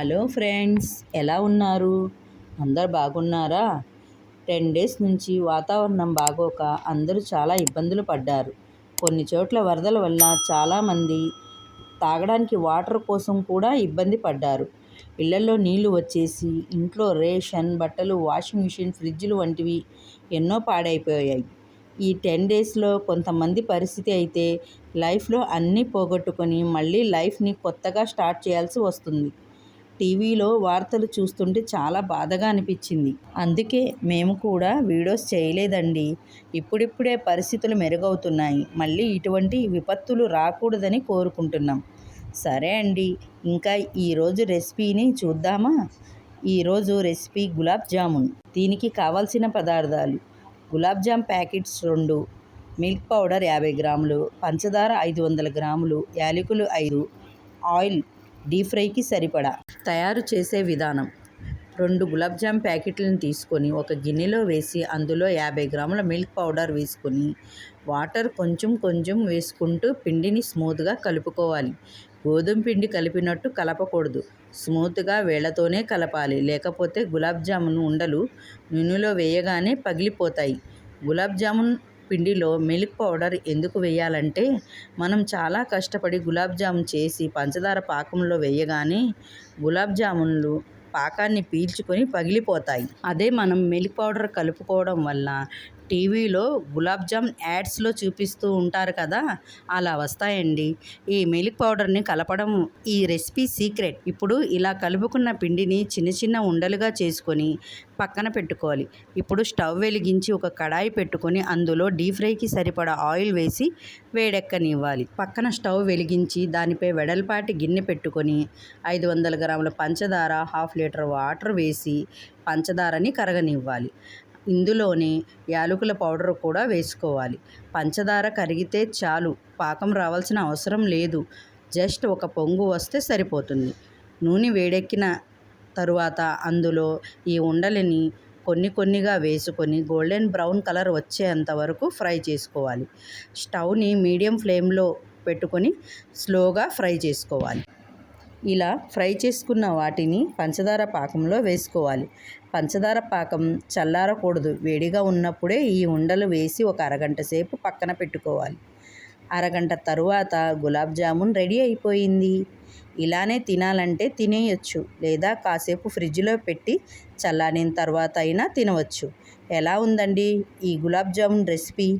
Hello friends, ఎలా ఉన్నారు? అందరు బాగున్నారా? 10 డేస్ నుంచి వాతావరణం బాగోక అందరూ చాలా ఇబ్బందులు పడ్డారు. కొన్ని చోట్ల వరదల వల్ల చాలామంది తాగడానికి వాటర్ కోసం కూడా ఇబ్బంది పడ్డారు. ఇళ్లలో నీళ్లు వచ్చేసి ఇంట్లో రేషన్, బట్టలు, వాషింగ్ మిషన్, ఫ్రిడ్జ్లు వంటివి ఎన్నో పాడైపోయాయి. ఈ 10 డేస్లో కొంతమంది పరిస్థితి అయితే లైఫ్లో అన్నీ పోగొట్టుకొని మళ్ళీ లైఫ్ని కొత్తగా స్టార్ట్ చేయాల్సి వస్తుంది. టీవీలో వార్తలు చూస్తుంటే చాలా బాధగా అనిపించింది. అందుకే మేము కూడా వీడియోస్ చేయలేదండి. ఇప్పుడిప్పుడే పరిస్థితులు మెరుగవుతున్నాయి. మళ్ళీ ఇటువంటి విపత్తులు రాకూడదని కోరుకుంటున్నాం. సరే అండి, ఇంకా ఈరోజు రెసిపీని చూద్దామా? ఈరోజు రెసిపీ గులాబ్ జామున్. దీనికి కావాల్సిన పదార్థాలు: gulab jam packets 2, milk powder 50 గ్రాములు, పంచదార 500 గ్రాములు, యాలకులు 5, ఆయిల్ డీప్ ఫ్రైకి సరిపడా. తయారు చేసే విధానం: 2 గులాబ్ జామ్ ప్యాకెట్లను తీసుకొని ఒక గిన్నెలో వేసి అందులో 50 గ్రాముల మిల్క్ పౌడర్ వేసుకొని వాటర్ కొంచెం కొంచెం వేసుకుంటూ పిండిని స్మూత్గా కలుపుకోవాలి. గోధుమ పిండి కలిపినట్టు కలపకూడదు. స్మూత్గా వేళ్లతోనే కలపాలి, లేకపోతే గులాబ్ జామున్ ఉండలు నూనెలో వేయగానే పగిలిపోతాయి. గులాబ్ జామున్ పిండిలో మిల్క్ పౌడర్ ఎందుకు వేయాలంటే, మనం చాలా కష్టపడి గులాబ్ జామున్ చేసి పంచదార పాకంలో వేయగానే గులాబ్ జామున్లు పాకాన్ని పీల్చుకొని పగిలిపోతాయి. అదే మనం మిల్క్ పౌడర్ కలుపుకోవడం వల్ల టీవీలో గులాబ్ జామ్ యాడ్స్లో చూపిస్తూ ఉంటారు కదా, అలా వస్తాయండి. ఈ మిల్క్ పౌడర్ని కలపడం ఈ రెసిపీ సీక్రెట్. ఇప్పుడు ఇలా కలుపుకున్న పిండిని చిన్న చిన్న ఉండలుగా చేసుకొని పక్కన పెట్టుకోవాలి. ఇప్పుడు స్టవ్ వెలిగించి ఒక కడాయి పెట్టుకొని అందులో డీప్ ఫ్రైకి సరిపడా ఆయిల్ వేసి వేడెక్కనివ్వాలి. పక్కన స్టవ్ వెలిగించి దానిపై వెడల్పాటి గిన్నె పెట్టుకొని 500 గ్రాముల పంచదార, 1/2 లీటర్ వాటర్ వేసి పంచదారని కరగనివ్వాలి. ఇందులోనే యాలకుల పౌడర్ కూడా వేసుకోవాలి. పంచదార కరిగితే చాలు, పాకం రావాల్సిన అవసరం లేదు. జస్ట్ ఒక పొంగు వస్తే సరిపోతుంది. నూనె వేడెక్కిన తరువాత అందులో ఈ ఉండలని కొన్ని కొన్నిగా వేసుకొని గోల్డెన్ బ్రౌన్ కలర్ వచ్చేంత వరకు ఫ్రై చేసుకోవాలి. స్టవ్ని మీడియం ఫ్లేమ్లో పెట్టుకొని స్లోగా ఫ్రై చేసుకోవాలి. ఇలా ఫ్రై చేసుకున్న వాటిని పంచదార పాకంలో వేసుకోవాలి. పంచదార పాకం చల్లారకూడదు. వేడిగా ఉన్నప్పుడే ఈ ఉండలు వేసి ఒక అరగంట సేపు పక్కన పెట్టుకోవాలి. అరగంట తరువాత గులాబ్ జామున్ రెడీ అయిపోయింది. ఇలానే తినాలంటే తినేయచ్చు, లేదా కాసేపు ఫ్రిడ్జ్లో పెట్టి చల్లారిన తర్వాత అయినా తినవచ్చు. ఎలా ఉందండి ఈ గులాబ్ జామున్ రెసిపీ?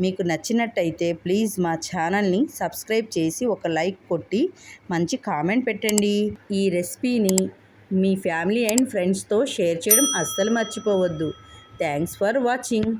మీకు నచ్చినట్టయితే ప్లీజ్ మా ఛానల్ని సబ్స్క్రైబ్ చేసి ఒక లైక్ కొట్టి మంచి కామెంట్ పెట్టండి. ఈ రెసిపీని మీ ఫ్యామిలీ అండ్ ఫ్రెండ్స్తో షేర్ చేయడం అస్సలు మర్చిపోవద్దు. Thanks for watching.